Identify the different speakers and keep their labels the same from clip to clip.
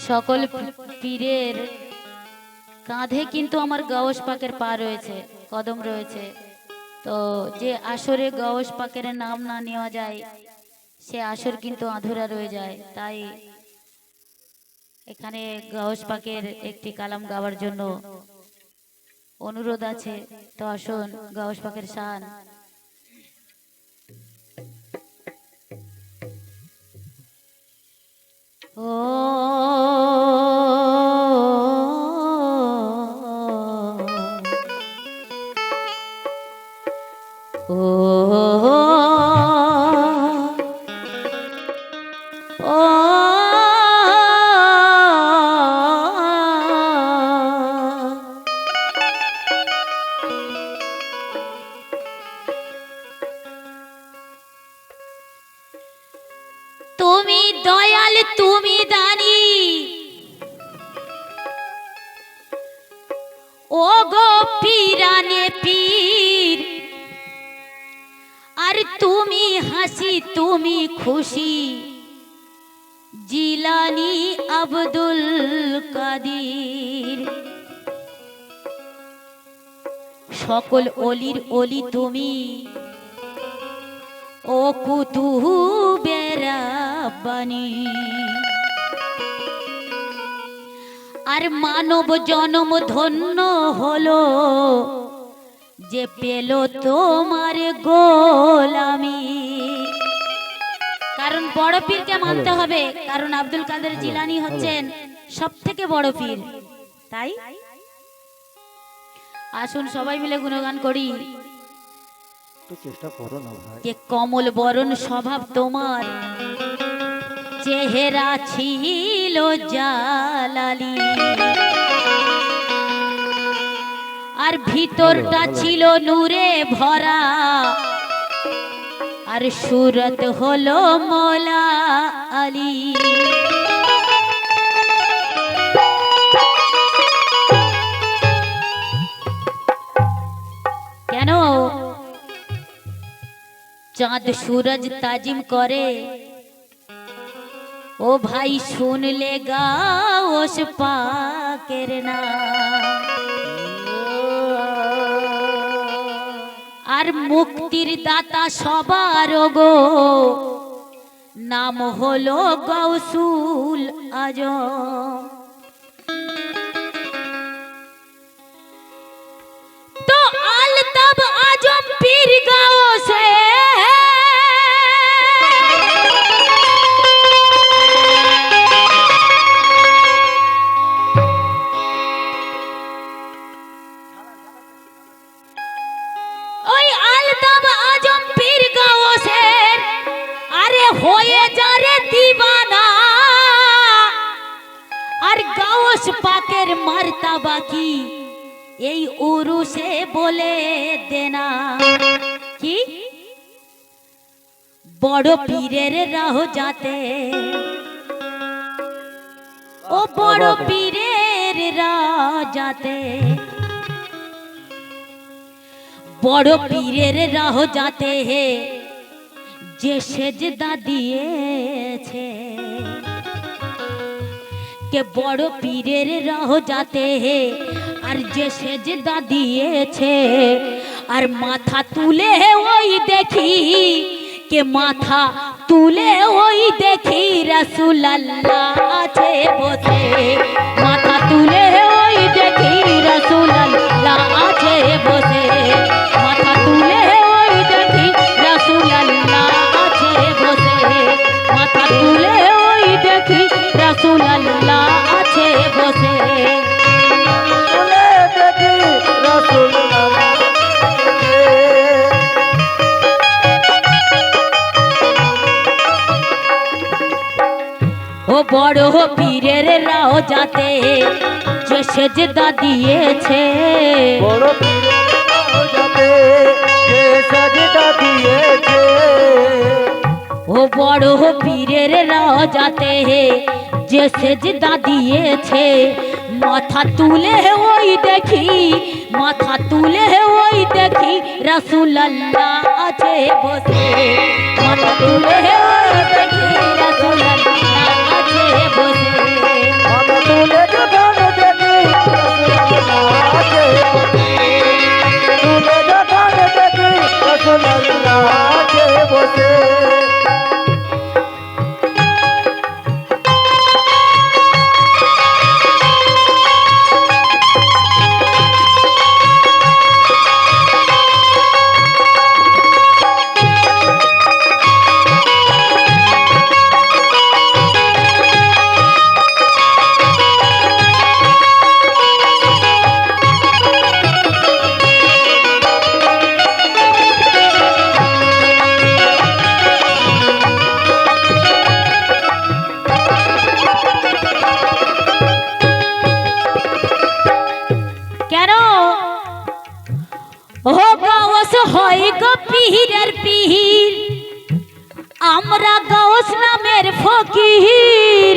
Speaker 1: সকল পীরের কাঁধে কিন্তু আমার গাওস পাকের পা রয়েছে, কদম রয়েছে। তো যে আসরে গাওস পাকের নাম না নেওয়া যায় সে আসর কিন্তু আধুরা রয়ে যায়। তাই এখানে গাওস পাকের একটি কালাম গাওয়ার জন্য অনুরোধ আছে। তো আসুন গাওস পাকের শান। তুমি দয়াল, তুমি দানি, ও গো পীরানে পীর। আর তুমি হাসি, তুমি খুশি, জিলানি আব্দুল কাদির। সকল অলির অলি তুমি, ও কুতুবের রাব্বানী। আর মানব জন্ম ধন্য হলো যে পেল তোমার গোলামি। কারণ বড় পীরকে মানতে হবে, কারণ আব্দুল কাদের জিলানী হচ্ছেন সব থেকে বড় পীর। তাই আসুন সবাই মিলে গুণগান করি।
Speaker 2: চেষ্টা করো না ভাই।
Speaker 1: কে কমল বরণ স্বভাব তোমার, চেহারা ছিল জালালি, আর ভিতরটা ছিল নূরে ভরা, আর সুরত হলো মৌলা আলী। কেন চাঁদ सूरज ताजिम करे, ओ भाई सुन लेगा उस पाकेर नाम। আর মুক্তির দাতা সবার গো নাম হলো গাউসুল আজম। তো আলতাব আজম পীর গাউসে, হয়ে যারে দিবানা। আর গাউস পাকের মার্তাবা কি এই উরুসে বলে দেনা। কি বড় পীরের রাহ যাতে, ও বড় পীরের রাহ যাতে, বড় পীরের রাহ যাতে হে যে সেজদা দিয়েছে। কে বড় পীরের রাহ যাতে হে আর যে সেজদা দিয়েছে। আর মাথা তুলে ওই দেখি, কে মাথা তুলে ওই দেখি রাসূলুল্লাহ আছে বসে। মাথা তুলে ওই দেখি রাসূলুল্লাহ আছে বসে। মাথা তুলে ওই দেখি রাসূলুল্লাহ মাথা তুলে ওই দেখি রাসূলুল্লাহ আছে বসে।
Speaker 2: তুলে দেখি রাসূলুল্লাহ।
Speaker 1: ও বড় পীরের রাহ যাতে যে সেজদা দিয়েছে।
Speaker 2: বড় পীরের রাহ যাতে যে সেজদা দিয়েছে।
Speaker 1: ও বড় পীরের রাহ যাতে যে সেজদা দিয়েছে। মাথা তুলে ওই দেখি, মাথা তুলে ওই দেখি রাসূলুল্লাহ আছে বসে। মাথা তুলে ওই দেখি রাসূলুল্লাহ আছে বসে। গো পীরের পীর আমরা গাউস নামের ফকির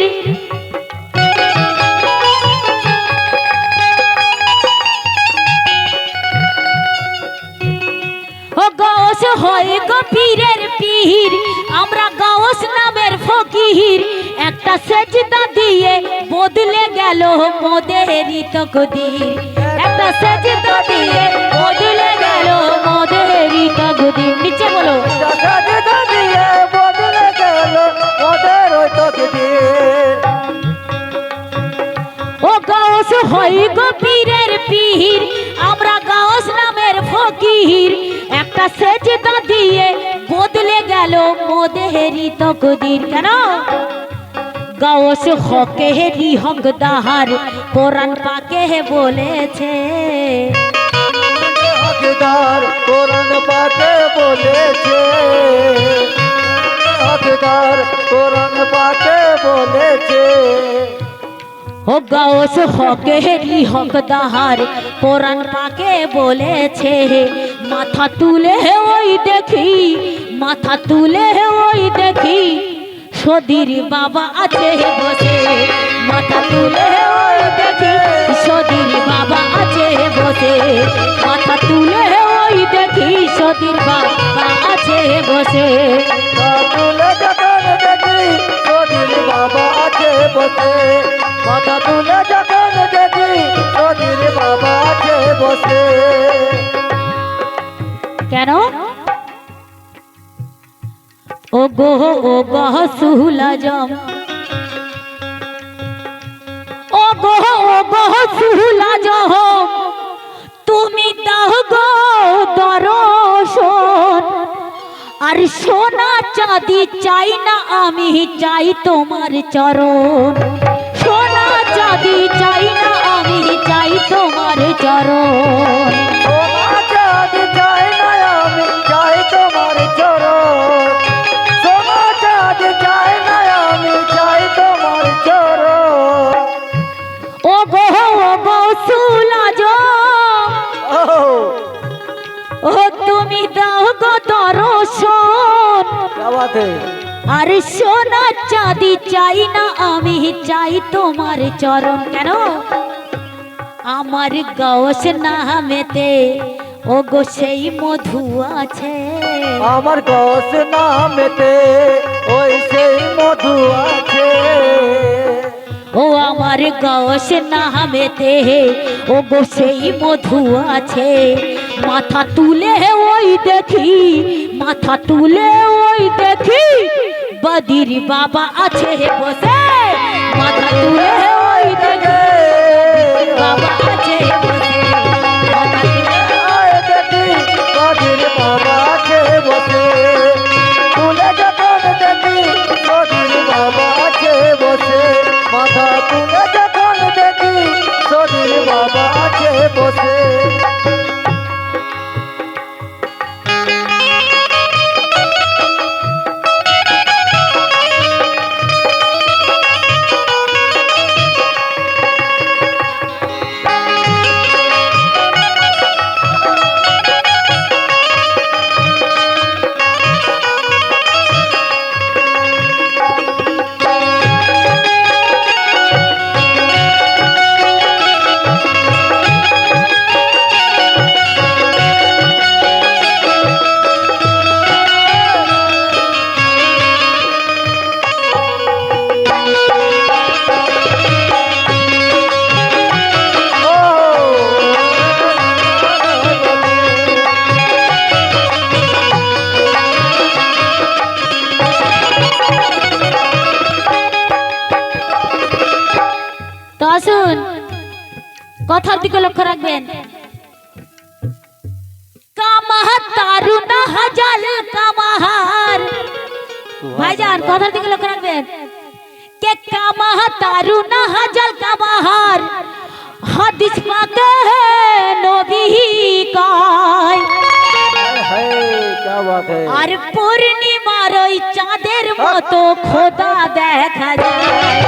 Speaker 1: ও গাউস হয় গো পীরের পীর আমরা গাউস নামের ফকির একটা সেজদা দিয়ে বদলে গেল মোদেরই তকদীর একটা সেজদা দিয়ে বদলে গেল মোদেরই তকদীর নিচে বলো
Speaker 2: সাজদা দিয়ে বদলে গেল মোদের ওই তকদীর
Speaker 1: ও গাউস হয় গো পীরের পীর আমরা গাউস নামের ফকির একটা সেজদা দিয়ে বদলে গেল মোদেরই তকদীর কেন গাউস হকেরই হকদার কোরআন পাকে বলেছে
Speaker 2: হকদার কোরআন পাকে বলেছে হকদার কোরআন পাকে বলেছে
Speaker 1: ও গাউস হকেরই হকদার কোরআন পাকে বলেছে মাথা তুলে ওই দেখি মাথা তুলে ওই দেখি সদীর বাবা আছে বসে মাথা তুলে ওই দেখি সদীর বাবা আছে বসে মাথা তুলে ওই দেখি সদীর বাবা আছে বসে
Speaker 2: তুলে যখন দেখি সদীর বাবা আছে বসে মাথা তুলে যখন দেখি সদীর বাবা আছে বসে
Speaker 1: কেন ও গো সুলাজম ও গো সুলাজম তুমি দাও গো দর্শন আর সোনা চাঁদি চাই না আমি চাই তোমার চরণ সোনা চাঁদি চাই না আমি চাই তোমার চরণ
Speaker 2: সোনা চাঁদ চাই না আমি চাই তোমার চরণ সোনা চাঁদ চাই না আমি চাই তোমার চরণ
Speaker 1: ও গো সুলাজম ও তুমি দাও গো দর্শন
Speaker 2: क्या बात है
Speaker 1: আর সোনা চাঁদি চাই না আমি চাই তোমার চরণ কেন আমার গাউস নামেতে ও গো সেই মধু আছে
Speaker 2: আমার গাউস নামেতে ওই সেই মধু আছে
Speaker 1: ও আমার গাউস নামেতে ও গো সেই মধু আছে মাথা তুলে ওই দেখি মাথা তুলে ওই দেখি বদির বাবা আছে বসে মাথা তুলে ওই দেখি বাবা আছে বসে মাথা তুলে
Speaker 2: আয় দেখি সদীর বাবা আছে বসে তুলে যখন দেখি সদীর বাবা আছে বসে মাথা তুলে যখন দেখি সদীর বাবা আছে বসে
Speaker 1: তো আসুন কথার দিকে লক্ষ্য রাখবেন কামাহার তারুনা হাজাল কামাহার ভাইজান কথার দিকে লক্ষ্য রাখবেন কে কামাহার তারুনা হাজাল কামাহার হাদিস পাকে নবী কয়
Speaker 2: क्या बात है
Speaker 1: আর পূর্ণিমার ওই চাঁদের মতো খোদা দেখা যায়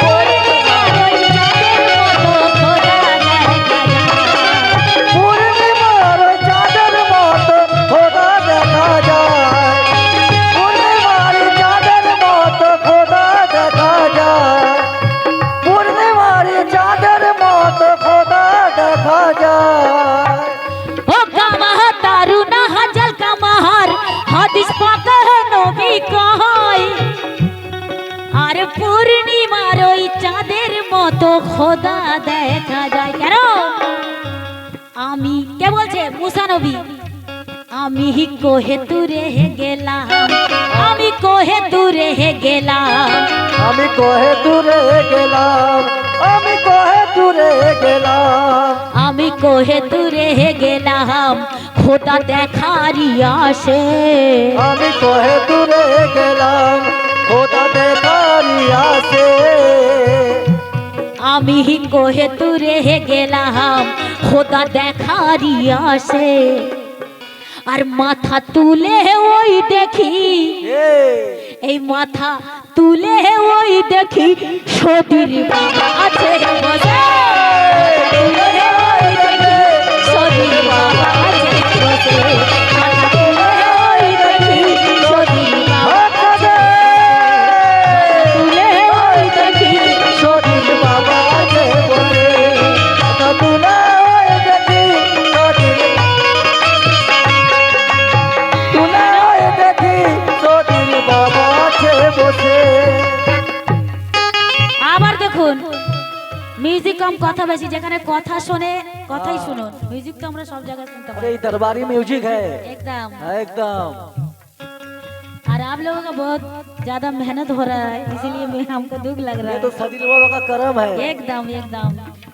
Speaker 1: পূর্ণিমার ওই চাঁদের মতো খোদা দেখা যায়
Speaker 2: পূর্ণিমার চাঁদের মতো খোদা
Speaker 1: মতো খোদা দেখা যায় কেন? আমি কে বলছে? মুসা নবী। আমি কোহে তুরে গেলাম, আমি কোহে তুরে গেলাম,
Speaker 2: আমি কোহে দূরে গেলাম, আমি কোহে দূরে গেলাম,
Speaker 1: আমি কোহে তুরে গেলাম খোদা দেখারি আসে।
Speaker 2: আমি কোহে দূরে গেলাম, খোদা দেখারি আসে।
Speaker 1: আমি কোহে তুরে গেলাম খোদা দেখারি আসে। আর মাথা তুলে ওই দেখি, এই মাথা তুলে ওই দেখি সদীর বাবা আছে বসে। তুলে ওই দেখি সদীর বাবা আছে বসে। মাথা তুলে ওই দেখি সদীর বাবা আছে। তুলে ওই দেখি
Speaker 2: সদীর বাবা আছে বলে, কথা তুলে ওই দেখি সদীর, তুলে ওই দেখি সদীর বাবা আছে বসে।
Speaker 1: আবার দেখুন, মিউজিক কম কথা বেশি, যেখানে কথা শোনে কথাই শুনুন। মিউজিক তো আমরা সব জায়গায় শুনতে
Speaker 2: अरे
Speaker 1: পাই
Speaker 2: ये दरबारी म्यूजिक है
Speaker 1: एकदम।
Speaker 2: एकदम।
Speaker 1: और आप लोगों का बहुत ज्यादा मेहनत हो रहा है, इसीलिए मैं हमको दुख लग रहा
Speaker 2: ये तो
Speaker 1: है।
Speaker 2: सदीर बाबा का करम है।
Speaker 1: एकदम एकदम।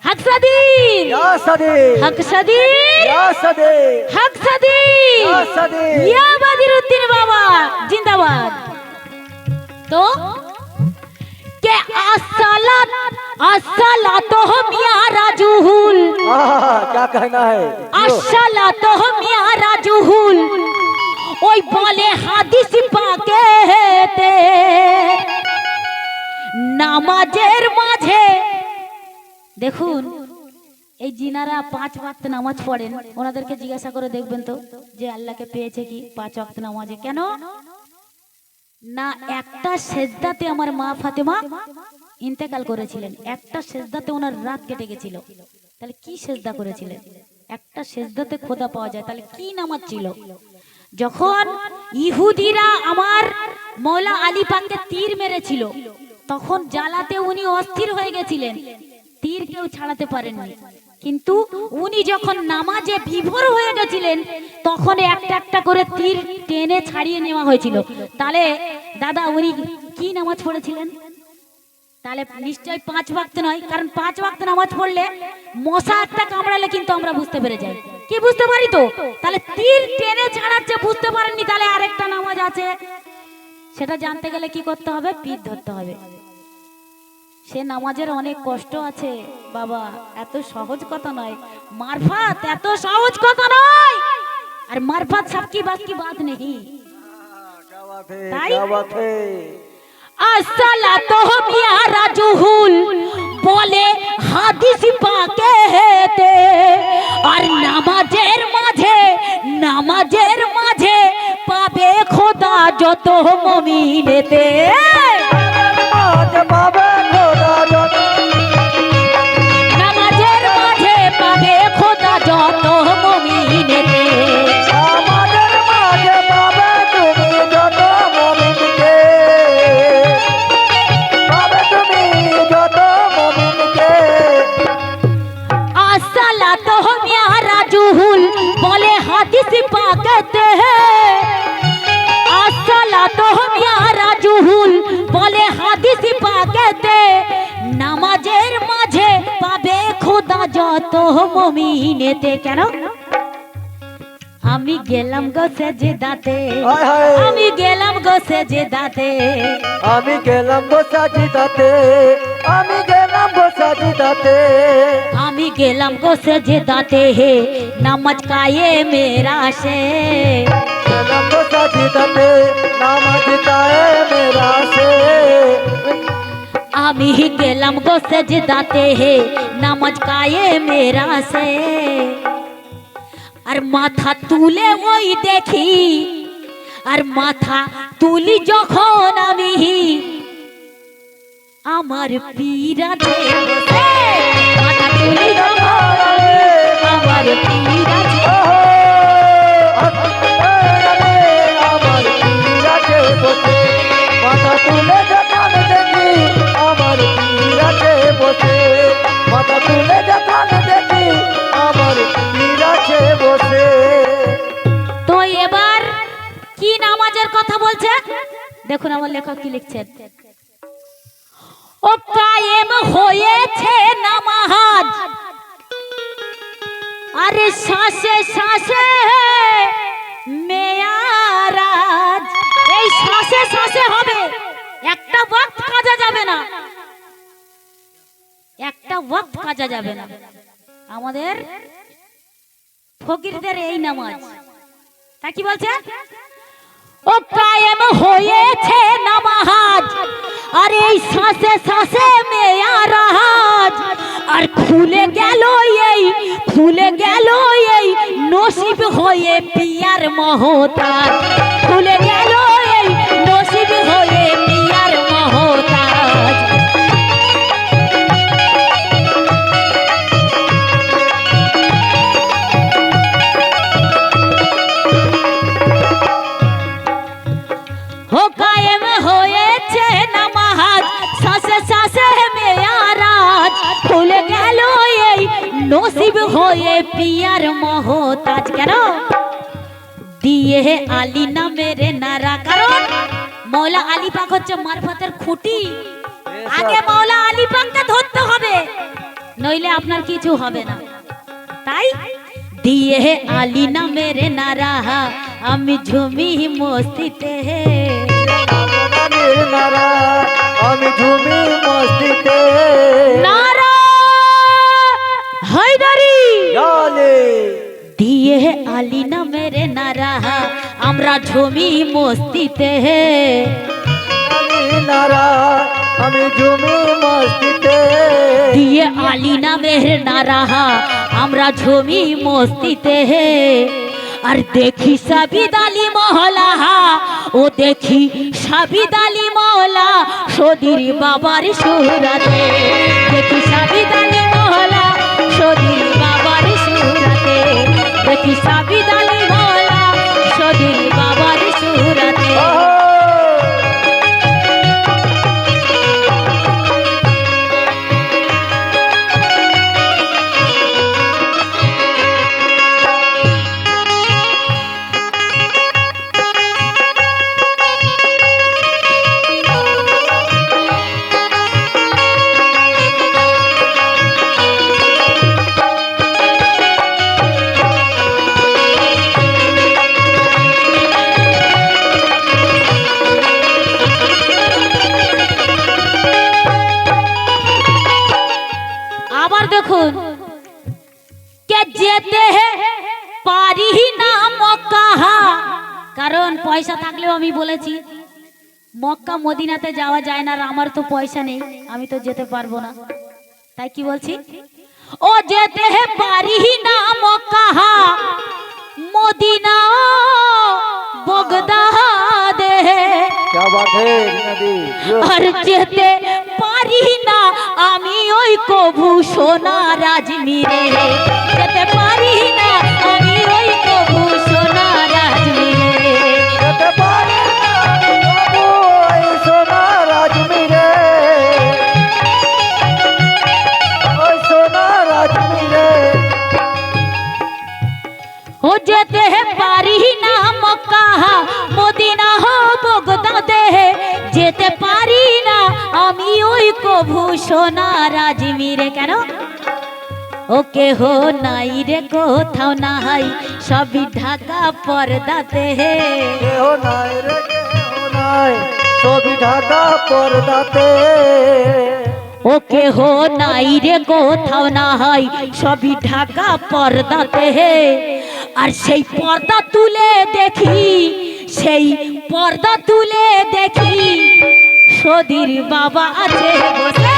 Speaker 1: हक सदीर,
Speaker 2: या सदीर,
Speaker 1: हक सदीर,
Speaker 2: या सदीर,
Speaker 1: हक सदीर,
Speaker 2: या सदीर।
Speaker 1: या बदिरुद्दीन बाबा जिंदाबाद। तो के अस्सलात अस्सलात हो मियां राजूहुल,
Speaker 2: क्या कहना है?
Speaker 1: अस्सलात हो मियां राजूहुल ওই বলে হাদিস পাকেতে নামাজের মাঝে। দেখুন, এই জিনারা 5 ওয়াক্ত নামাজ পড়েন, ওনাদেরকে জিজ্ঞাসা করে দেখবেন তো যে আল্লাহকে পেয়েছে কি 5 ওয়াক্ত নামাজে? কেন না? একটা সেজদাতে আমার মা ফাতেমা ইন্তেকাল করেছিলেন, একটা সেজদাতে ওনার রাত কেটে গেছিল। তাহলে কি সেজদা করেছিলেন? একটা সেজদাতে খোদা পাওয়া যায়, তাহলে কি নামাজ ছিল? যখন ইহুদিরা আমার মৌলা আলী পাককে তীর মেরেছিল, তখন জ্বালাতে উনি অস্থির হয়ে গেছিলেন, তীর কেউ ছাড়াতে পারেননি। কিন্তু উনি যখন নামাজে বিভোর হয়ে গেছিলেন, তখন একটা একটা করে তীর টেনে ছাড়িয়ে নেওয়া হয়েছিল। তাহলে দাদা উনি কি নামাজ পড়েছিলেন? তাহলে নিশ্চয় 5 ওয়াক্ত নয়, কারণ 5 ওয়াক্ত নামাজ পড়লে মশা একটা কামড়ালে কিন্তু আমরা বুঝতে পেরে যাই, কি বুঝতে পারি তো? তাহলে তীর টেনে ছাড়াচ্ছে, বুঝতে পারেননি, তাহলে আরেকটা নামাজ আছে, সেটা জানতে গেলে কি করতে হবে? পিঠ ধরতে হবে। সে নামাজের অনেক কষ্ট আছে বাবা, এত সহজ কথা নয়। মারফাত এত সহজ কথা নয়, আর মারফাত সবকি বাত কি বাত নেই।
Speaker 2: क्या बात है?
Speaker 1: ताई?
Speaker 2: क्या बात है?
Speaker 1: अस्सलात हो मियां राजूहुल বলে হাদিস পাকেতে, আর নামাজের মাঝে, নামাজের মাঝে পাবে খোদা যত মুমিনেতে।
Speaker 2: आज बाबा खोदा जत,
Speaker 1: নামাজের মাঝে পাবে খোদা যত মুমিনেতে।
Speaker 2: আমাদের মাঝে বাবা তুমি যত মুমিনকে, বাবা তুমি যত মুমিনকে।
Speaker 1: আসসালাত হো মিয়াঁ রাজুহুল বলে হাদিস পাকেতে, আসসালাত হো মিয়াঁ রাজুহুল বলে হাদিস পাকেতে, নামাজের মাঝে পাবে খোদা যত মুমিনেতে। কেন? আমি গেলাম গো সেজদাতে,
Speaker 2: হায় হায়।
Speaker 1: আমি গেলাম গো সেজদাতে,
Speaker 2: আমি গেলাম গো সাজিদাতে, আমি গেলাম গো সাজিদাতে,
Speaker 1: আমি গেলাম গো সেজদাতে, হে নামাজ কায়ে মেরা সে।
Speaker 2: গেলাম গো সাজিদাতে, নামাজ কায়ে মেরা সে।
Speaker 1: আমি গেলাম গো সেজদাতে, হে নামাজ কায়ে মেরা সে। আর মাথা তুলে ওই দেখি, আর মাথা তুলি যখন আমি, আমার পীরা বসে। মাথা তুলি যখন আমি, আমার পীরা
Speaker 2: আমার পীরাকে বসে, মাথা তুলে যখন দেখি আমার পীরাকে বসে।
Speaker 1: দেখুন আমার লেখক কি লিখছেন। ও কায়েম হয়েছে নামাজ, আরে শ্বাসে শ্বাসে মেয়ারাজ। এই শ্বাসে শ্বাসে হবে, একটা ওয়াক্ত কাজা যাবে না, একটা ওয়াক্ত কাজা যাবে না। আমাদের ফকিরদের এই নামাজ। তা কি বলছে? ও কায়েম হয়েছে নামাজ, আর এই শ্বাসে শ্বাসে মেয়ারাজ। আর খুলে গেল এই নসিব হয়ে পিয়ার মহতাজ। খুলে গেল এই নসিব হয়ে পিয়ার মহতাজ। हो कायम হয়েছে নামাজ, শ্বাসে শ্বাসে মেয়ারাজ। খুলে গেল এই নসিব হয়ে পিয়ার মহতাজ। কেন দিয়ে আলী নামের নারা? কারণ মৌলা আলী পাক হচ্ছে মারফতের খুঁটি। আগে মৌলা আলী পাককে ধরতে হবে, নইলে আপনার কিছু হবে না। তাই দিয়ে আলী নামের নারা, আমি ঝুমি মস্তিতে।
Speaker 2: নারা আমি ঝুমি মস্তিতে।
Speaker 1: নারা হায়দারি দিয়ে আলী নামের নারা, আমরা ঝুমি মস্তিতে।
Speaker 2: নারা আমি ঝুমি মস্তিতে।
Speaker 1: দিয়ে আলী নামের নারা, আমরা ঝুমি মস্তিতে। আর দেখি সাবিদ আলী মহলা, ও দেখি সাবিদ আলী মহলা সদির বাবার সুরাতে। দেখি সাবিদ আলী মহলা সদির বাবার সুরাতে। দেখি সাবিদ আলী মহলা সদির বাবার সুরাতে। আবার দেখুন, কে যেতে পারি না মক্কা। কারণ পয়সা থাকলেও আমি বলেছি মক্কা মদিনাতে যাওয়া যায় না, আর আমার তো পয়সা নেই, আমি তো যেতে পারবো না। তাই কি বলছি, ও যেতে পারি না মক্কা মদিনা বগদাদে। আর যেতে পারি না আমি ওই কভু সোনার আজমিরে। যেতে পারি না আমি ওই কভু সোনার আজমিরে।
Speaker 2: যেতে পারি না ওই সোনার আজমিরে। ওই সোনার আজমিরে।
Speaker 1: ও যেতে পারি না মক্কা মদিনা বগদাদে। যেতে পারি না আমি ওই কভু সোনার আজমিরে। কেন ওকে হো নাই রে কোথাও নাই, সবই ঢাকা পর্দাতে।
Speaker 2: কেহ নাই রে কেহ নাই, সবই ঢাকা পর্দাতে।
Speaker 1: ওকে হো নাই রে কোথাও নাই, সবই ঢাকা পর্দাতে। আর সেই পর্দা তুলে দেখি, সেই পর্দা তুলে দেখি সদীর বাবা আছে বসে।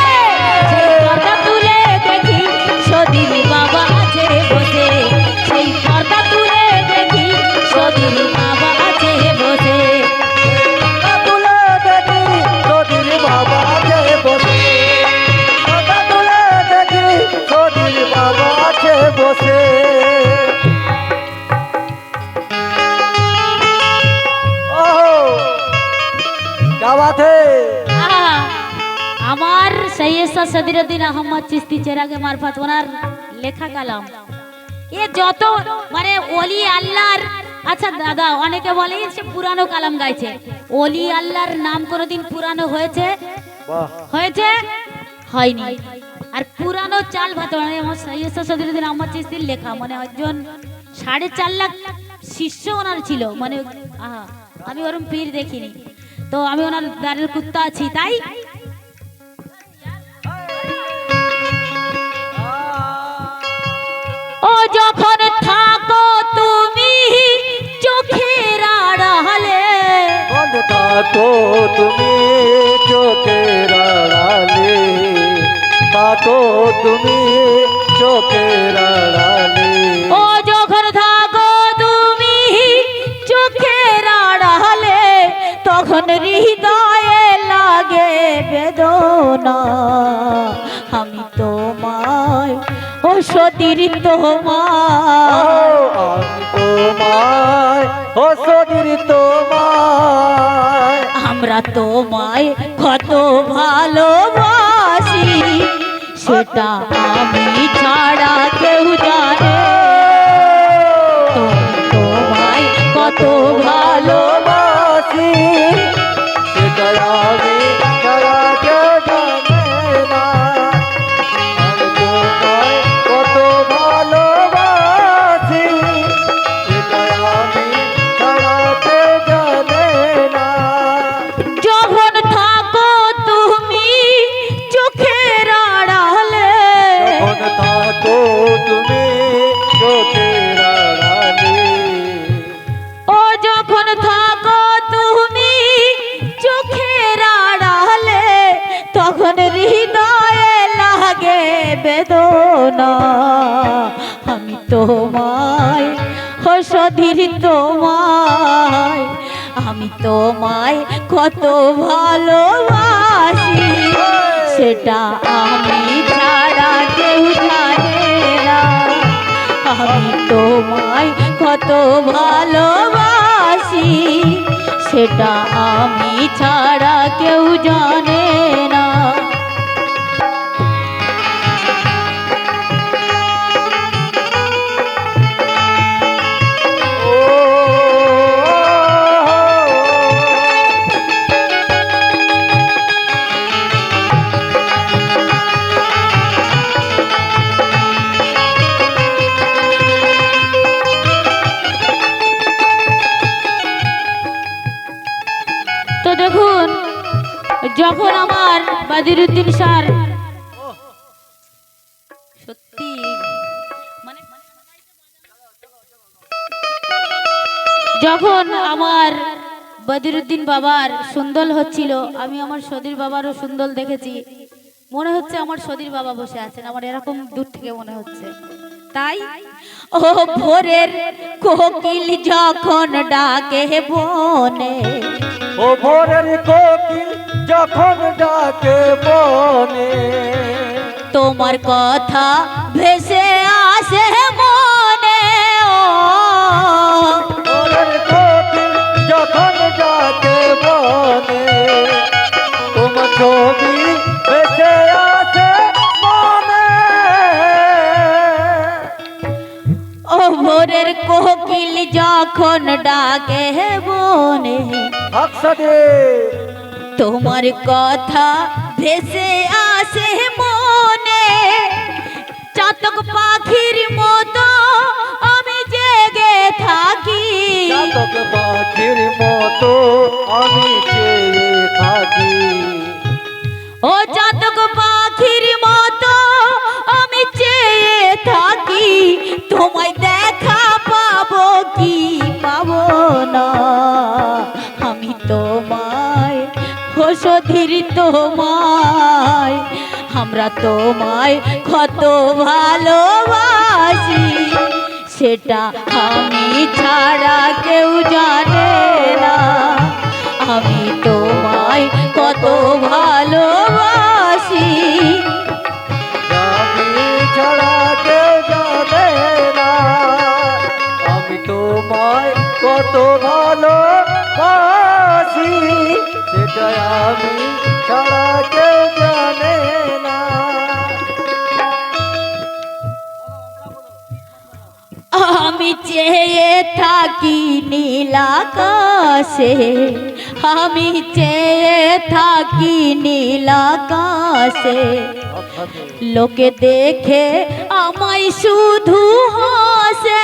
Speaker 1: সেই পর্দা তুলে দেখি সদীর বাবা আছে বসে। সেই পর্দা তুলে দেখি সদীর বাবা আছে বসে।
Speaker 2: তুলে দেখি সদীর বাবা আছে বসে। তুলে দেখি সদীর বাবা আছে বসে।
Speaker 1: আমার সৈয়দ সদরুদ্দিন আহমদ চিশতি চেরাগে মারফত ওনার লেখা কালাম। এ যত মানে ওলি আল্লাহর আচ্ছা দাদা, অনেকে বলে সে পুরানো কালাম গাইছে। ওলি আল্লাহর নাম কোনোদিন পুরানো হয়েছে?
Speaker 2: বাহ,
Speaker 1: হয়েছে? হয়নি। আর পুরানো চাল ভাত মানে আমার সৈয়দ সদরুদ্দিন আহমদ চিশতির লেখা, মানে একজন 4.5 লাখ শিষ্য ওনার ছিল, মানে আহা, আমি ওরম পীর দেখিনি, তো আমি ওনার দাঁড়ের কুত্তা আছি তাই। ও যখন থাকো তুমি চোখের আড়ালে,
Speaker 2: বন্ধ থাকো তুমি চোখের আড়ালে, থাকো তুমি চোখের আড়ালে।
Speaker 1: ও যখন থাকো তুমি চোখের আড়ালে, তখন হৃদয়ে লাগে বেদনা। আমি তোমায় ও সতীর তোমায়,
Speaker 2: আমি তোমায় ও সদীর তোমায়,
Speaker 1: আমরা তোমায় কত ভালোবাসি, সেটা আমি ছাড়া কেউ জানে। তোমায় কত
Speaker 2: ভালোবাসি সেটা আমি ছাড়া কেউ জানে না। আমি তোমায় কত ভালোবাসি সেটা আমি ছাড়া কেউ জানে না।
Speaker 1: যখন থাকো তুমি চোখের আড়ালে,
Speaker 2: যখন থাকো তুমি চোখের আড়ালে,
Speaker 1: ও যখন থাকো তুমি চোখের আড়ালে, তখন হৃদয়ে লাগে বেদনা। আমি তোমায় ও সধীর তোমায়, আমি তোমায় কত ভালোবাসি, সেটা আমি ছাড়া কেউ জানে না। আমি তোমায় কত ভালোবাসি, সেটা আমি ছাড়া কেউ জানে না। তো দেখুন, যখন আমার বাদিরুদ্দিন স্যার সত্যি মানে যখন আমার বদিরুদ্দিন বাবার সুন্দর হচ্ছিল, আমি আমার সদীর বাবারও সুন্দর দেখেছি। মনে হচ্ছে আমার সদীর বাবা বসে আছেন, আমার এরকম দূর থেকে মনে হচ্ছে। তাই ও ভোরের কোকিল যখন ডাকে বনে,
Speaker 2: ও ভোরের কোকিল যখন ডাকে বনে,
Speaker 1: তোমার কথা ভেসে আসে মনে। ও
Speaker 2: ভোরের কোকিল যখন ডাকে বনে, তোমার ছবি ভেসে আসে মনে।
Speaker 1: ও ভোরের কোকিল যখন ডাকে বনে,
Speaker 2: আকসাদে
Speaker 1: তোমার কথা ভেসে আসে মনে। চাতক পাখির মতো আমি জেগে থাকি,
Speaker 2: চাতক পাখির মতো আমি চেয়ে থাকি।
Speaker 1: ও চাতক পাখির মতো আমি চেয়ে থাকি, তোমায় দেখা পাবো কি পাবো না। আমি তোমায় ও সধীর তোমায়, আমরা তোমায় কত ভালোবাসি, সেটা আমি ছাড়া কেউ জানে না। আমি তোমায় কত ভালোবাসি,
Speaker 2: আমি ছাড়া কেউ জানে না। আমি তোমায় কত ভালোবাসি সেটা আমি ছাড়া কেউ জানে না।
Speaker 1: আমি চেয়ে থাকি নীল আকাশে, আমি চেয়ে থাকি নীল আকাশে, লোকে দেখে আমায় শুধু হাসে।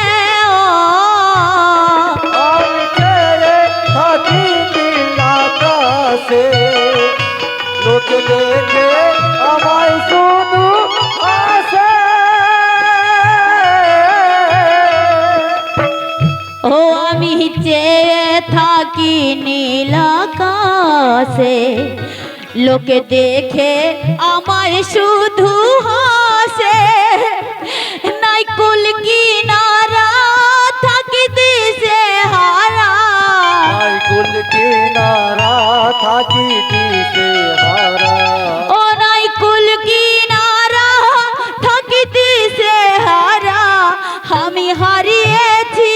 Speaker 2: আমি চেয়ে থাকি নীল আকাশে, লোকে দেখে আমায় শুধু হাসে।
Speaker 1: ও আমি চেয়ে থাকি নীল আকাশে, লোকে দেখে আমায় শুধু হাসে। নাই কুল কিনারা থাকি দিশে হারা,
Speaker 2: নাই কুল কিনারা থাকি দিশে হারা।
Speaker 1: ও নাই কুল কিনারা থাকি দিশে হারা, আমি হারিয়েছি,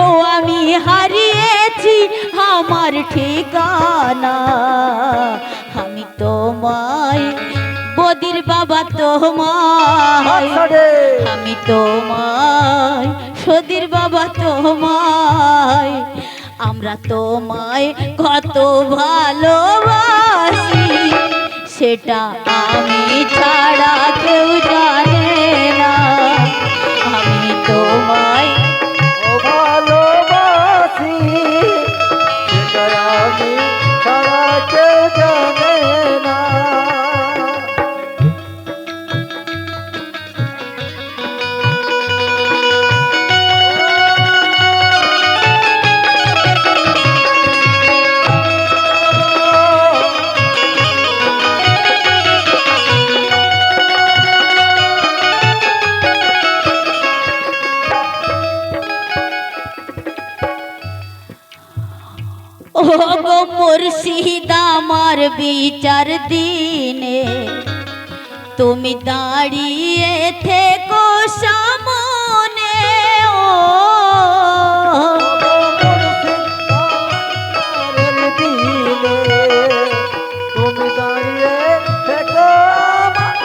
Speaker 1: ও আমি হারিয়েছি আমার ঠিকানা। আমি তোমায় বদির বাবা তোমায়, আমি তোমায় সদির বাবা তোমায়, আমরা তোমায় কত ভালোবাসি, সেটা আমি ছাড়া কেউ জানে না। আমি তোমায়
Speaker 2: ভালোবাসি, সেটা আমি ছাড়া কেউ জানে না।
Speaker 1: ও গো মুর্শিদ আমার বিচার দিনে, তুমি দাঁড়িয়ে থেকো সামনে। ও
Speaker 2: তুমি দাঁড়িয়ে থেকো আমার।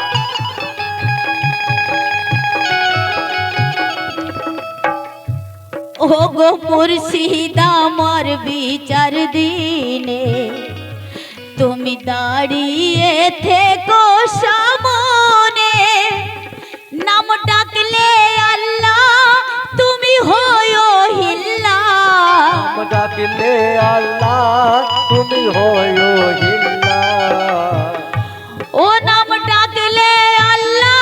Speaker 1: ও গো মুর্শিদ আমার বিচার দিনে, তুমি দাঁড়িয়ে থেকো সামনে। নাম ডাকলে আল্লাহ তুমি হয়ো হিল্লা,
Speaker 2: নাম ডাকলে আল্লাহ তুমি হয়ো হিল্লা।
Speaker 1: ও নাম ডাকলে আল্লাহ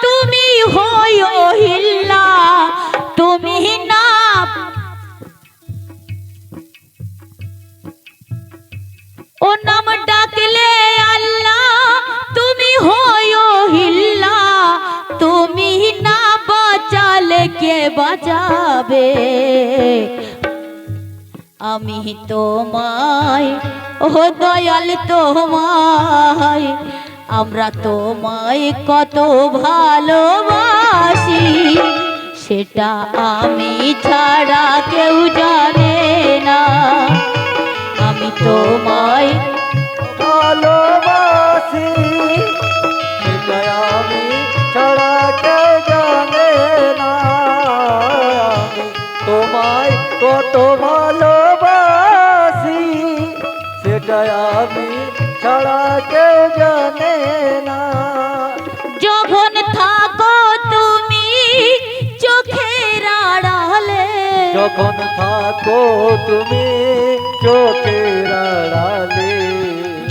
Speaker 1: তুমি হয়ো হিল্লা, তুমি না ও নাম ডাকলে আল্লাহ তুমি হয়ো হিল্লা, তুমি না বাঁচালে কে বাঁচাবে। আমি তোমায়, ও দয়াল তোমায়, আমরা তোমায় কত ভালোবাসি, সেটা আমি ছাড়া কেউ জানে না। আমি তোমায়
Speaker 2: ভালোবাসি, সেটা আমি ছাড়া কেউ জানে না। আমি তোমায় কত ভালোবাসি, সেটা আমি ছাড়া কেউ জানে না।
Speaker 1: যখন থাকো তুমি চোখের আড়ালে,
Speaker 2: যখন থাকো তুমি চোখের আড়ালে,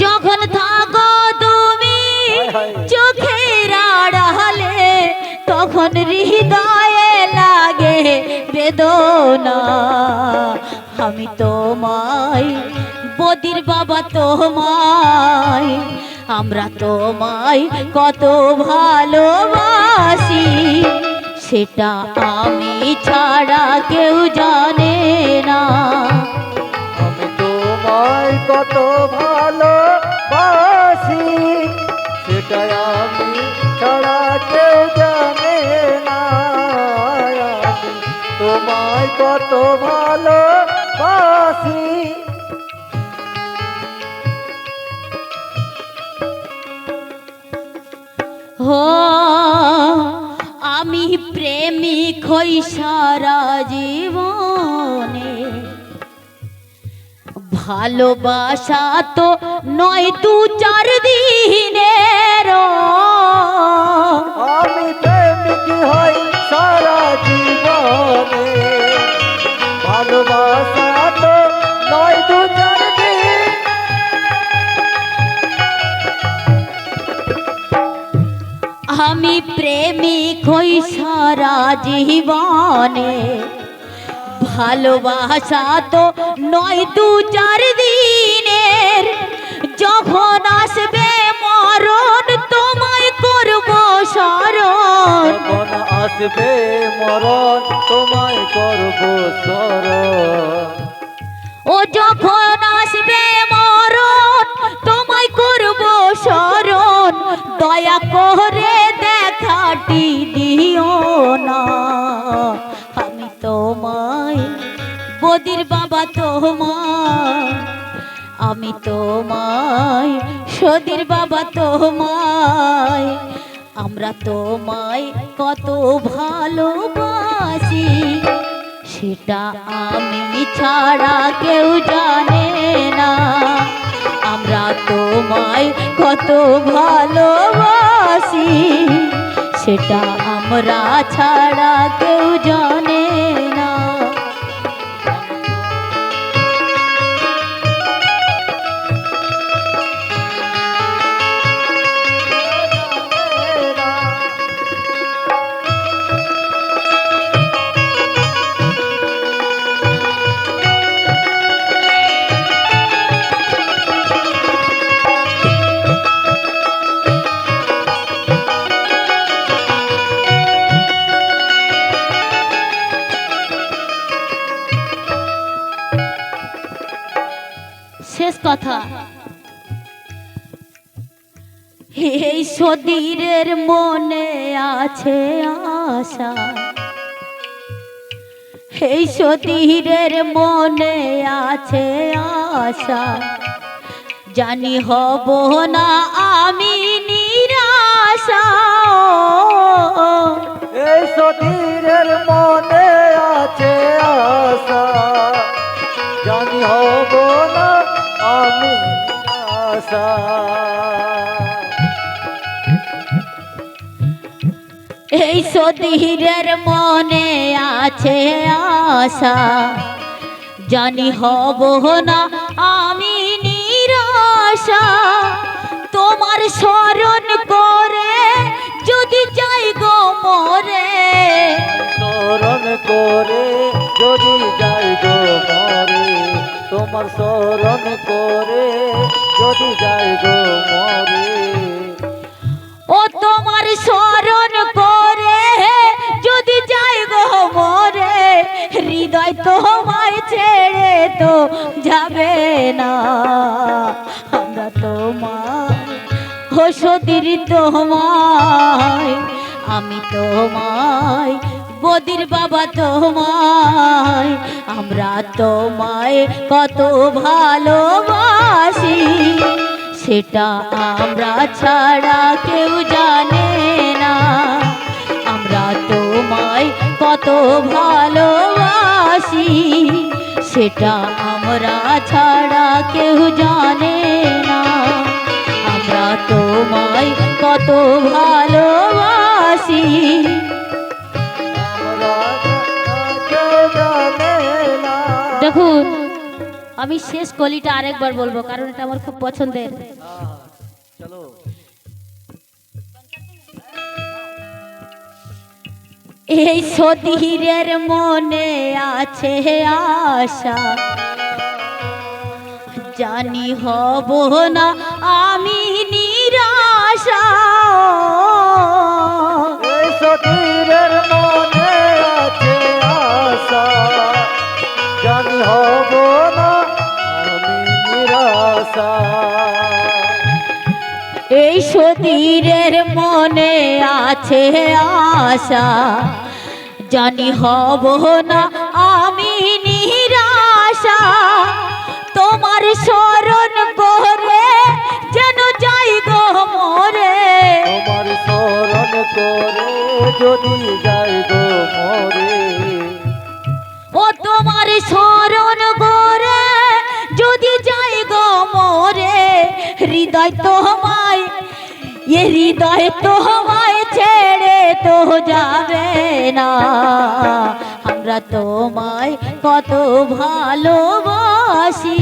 Speaker 1: যখন থাকো তুমি চোখের আড়ালে, তখন হৃদয়ে লাগে বেদনা। আমি তোমায় বদির বাবা তোমায়, আমরা তোমায় কত ভালোবাসি, সেটা আমি ছাড়া কেউ জানে না।
Speaker 2: আমি তোমায় কত ভালোবাসি, সেটা আমি ছাড়া কেউ জানে না। আমি তোমায় কত ভালোবাসি।
Speaker 1: हो আমি প্রেমিক হই সারা জীবনে, ভালোবাসা তো নয় দু চার দিনের।
Speaker 2: আমি প্রেমিক হই সারা জীবনে, ভালোবাসা তো নয় দু চার দিন।
Speaker 1: আমি প্রেমিক হই সারা জীবনে, ভালোবাসা তো নয় দু চার দিনের। যখন আসবে মরণ তোমায় করব স্মরণ,
Speaker 2: যখন আসবে মরণ তোমায় করব স্মরণ।
Speaker 1: ও যখন আসবে মরণ তোমায় করব স্মরণ, দয়া করে দেখাটি দিও না। আমি তোমায় বদির বাবা তোমায়, আমি তোমায় সদির বাবা তোমায়, আমরা তোমায় কত ভালোবাসি সেটা আমি ছাড়া কেউ জানে না। আমরা তোমায় কত ভালোবাসি সেটা আমরা ছাড়া কেউ জানে না। শেষ কথা, এই সদীরের মনে আছে আশা, এই সদীরের মনে আছে আশা, জানি হব না আমি নিরাশা।
Speaker 2: এই সতীরের মনে আছে আশা, জানি হব না আমি আশা।
Speaker 1: এই সদীরের মনে আছে আশা, জানি হব না আমি নিরাশা। তোমার স্মরণ করে যদি যাই গো মরে,
Speaker 2: স্মরণ করে যদি যাই গো মরে, তোমার স্মরণ করে যদি যাই গো মরে।
Speaker 1: ও তোমার স্মরণ করে যদি যাই গো মরে, হৃদয় তোমায় ছেড়ে তো যাবে না। আমরা তোমায় ও সদীর তোমায়, আমি তোমায় বদির বাবা তোমায়, আমরা তোমায় কত ভালোবাসি সেটা আমরা ছাড়া কেউ জানে না। আমরা তোমায় কত ভালোবাসি সেটা আমরা ছাড়া কেউ জানে না। আমরা তোমায় কত ভালোবাসি। দেখুন, আমি শেষ কলিটা আরেকবার বলবো কারণ এটা আমার খুব পছন্দের।
Speaker 2: চলো।
Speaker 1: এই সদীরের মনে আছে আশা, জানি হব না আমি নিরাশা।
Speaker 2: এই সতীরের মনে আছে আশা, জানি হব না আমি নিরাশা।
Speaker 1: এই সদীরের মনে আছে আশা, জানি হব না আমি নিরাশা। তোমার স্মরণ করে যেন যাই গো মরে,
Speaker 2: তোমার স্মরণ করে যদি যাই গো মরে
Speaker 1: ও তোমার শরণ করে যদি যাই গো মোরে, হৃদয় তোমায় হৃদয় তোমায় ছেড়ে তো যাবে না। আমরা তোমায় কত ভালোবাসি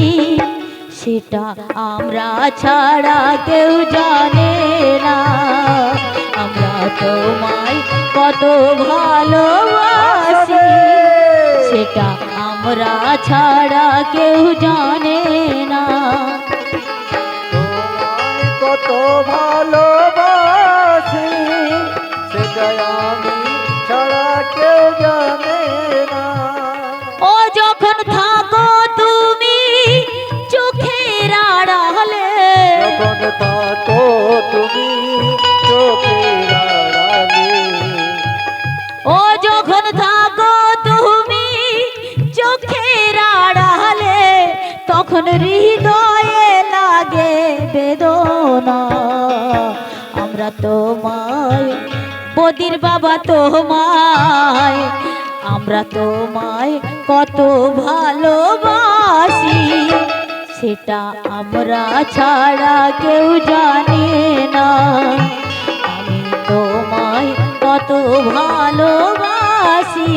Speaker 1: সেটা আমরা ছাড়া কেউ জানে না। আমরা তোমায় কত ভালোবাসি সেটা আমরা ছাড়া কেউ জানে না।
Speaker 2: তোমায় কত ভালোবাসি সেটা আমি ছাড়া কেউ জানে না।
Speaker 1: ও যখন থাকো তুমি চোখের আড়ালে,
Speaker 2: যখন থাকো তুমি চোখের আড়ালে,
Speaker 1: ও যখন থাকো তুমি চোখের আড়ালে, তখন হৃদয়ে লাগে বেদনা। আমরা তোমায় বদির বাবা তোমায়, আমরা তোমায় কত ভালোবাসি সেটা আমরা ছাড়া কেউ জানে না। আমি তোমায় কত ভালোবাসি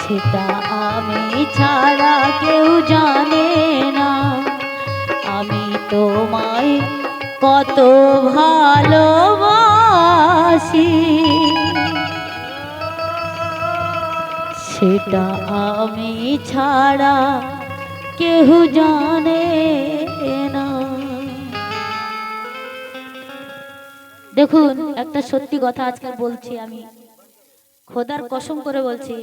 Speaker 1: সেটা আমি ছাড়া কেউ জানে না। আমি তোমায় কত ভালোবাসি সেটা আমি ছাড়া কেউ জানে না। দেখুন একটা সত্যি কথা আজকে বলছি, আমি খোদার কসম করে বলছি,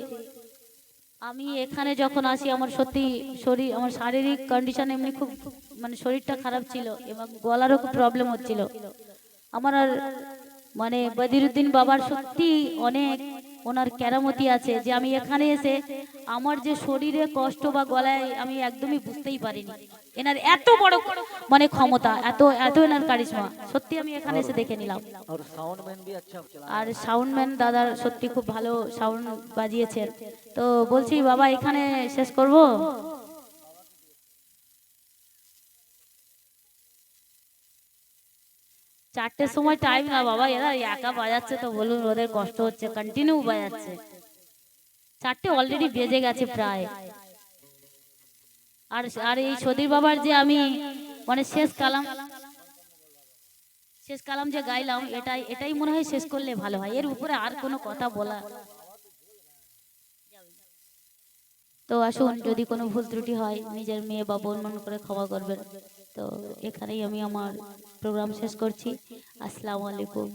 Speaker 1: আমি এখানে যখন আসি আমার সত্যি শরীর, আমার শারীরিক কন্ডিশন এমনি খুব মানে শরীরটা খারাপ ছিল এবং গলারও খুব প্রবলেম হচ্ছিল আমার। আর মানে বদিরুদ্দিন বাবার সত্যি অনেক ওনার কেরামতি আছে যে আমি এখানে এসে আমার যে শরীরে কষ্ট বা গলায় আমি একদমই বুঝতেই পারিনি। এনার এত বড় মানে ক্ষমতা, এত এত এনার কারিশমা সত্যি আমি এখানে এসে দেখে নিলাম। আর সাউন্ডম্যান দাদার সত্যি খুব ভালো সাউন্ড বাজিয়েছেন। তো বলছি বাবা এখানে শেষ করব। চারটের সময় টাইম না বাবা, এরা একা বাজাচ্ছে তো বলুন ওদের কষ্ট হচ্ছে, কন্টিনিউ বাজাচ্ছে। চারটে অলরেডি বেজে গেছে প্রায়। আর আর এই সদীর বাবার যে আমি মানে শেষ কালাম যে গাইলাম, এটাই মনে হয় শেষ করলে ভালো হয়, এর উপরে আর কোনো কথা বলা। তো আসুন, যদি কোনো ভুল ত্রুটি হয় নিজের মেয়ে বা বোন মনে করে ক্ষমা করবেন। তো এখানেই আমি আমার প্রোগ্রাম শেষ করছি। আসসালামু আলাইকুম।